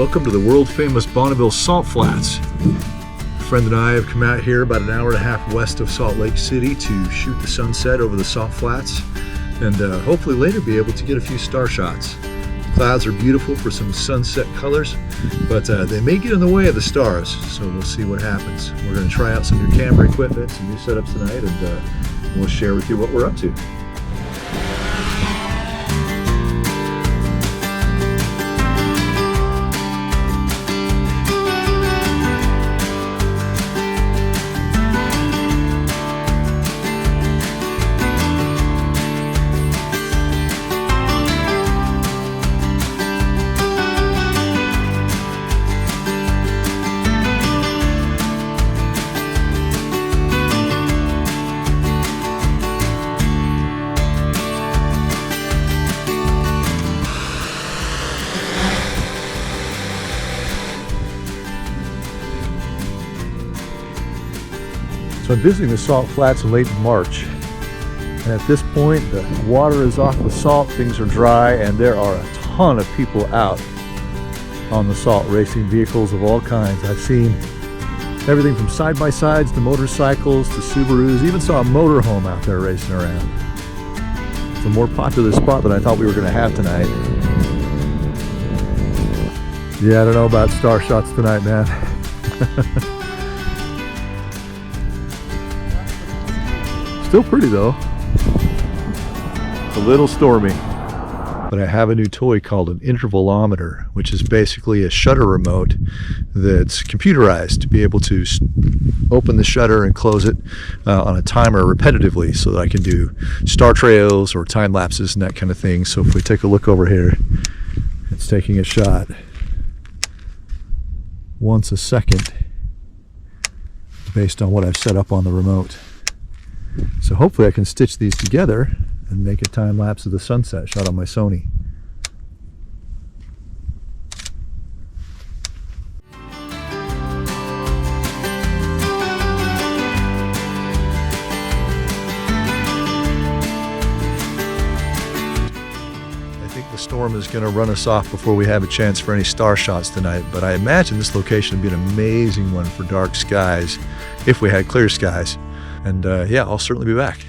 Welcome to the world-famous Bonneville Salt Flats. A friend and I have come out here about an hour and a half west of Salt Lake City to shoot the sunset over the Salt Flats and hopefully later be able to get a few star shots. The clouds are beautiful for some sunset colors, but they may get in the way of the stars, so we'll see what happens. We're going to try out some new camera equipment, some new setups tonight, and we'll share with you what we're up to. So I'm visiting the Salt Flats in late March, and at this point the water is off the salt, things are dry, and there are a ton of people out on the salt, racing vehicles of all kinds. I've seen everything from side-by-sides to motorcycles to Subarus, even saw a motorhome out there racing around. It's a more popular spot than I thought we were going to have tonight. Yeah, I don't know about star shots tonight, man. Still pretty though. A little stormy. But I have a new toy called an intervalometer, which is basically a shutter remote that's computerized to be able to open the shutter and close it on a timer repetitively, so that I can do star trails or time lapses and that kind of thing. So if we take a look over here, it's taking a shot once a second based on what I've set up on the remote. So hopefully I can stitch these together and make a time lapse of the sunset shot on my Sony. I think the storm is going to run us off before we have a chance for any star shots tonight, but I imagine this location would be an amazing one for dark skies if we had clear skies. And yeah, I'll certainly be back.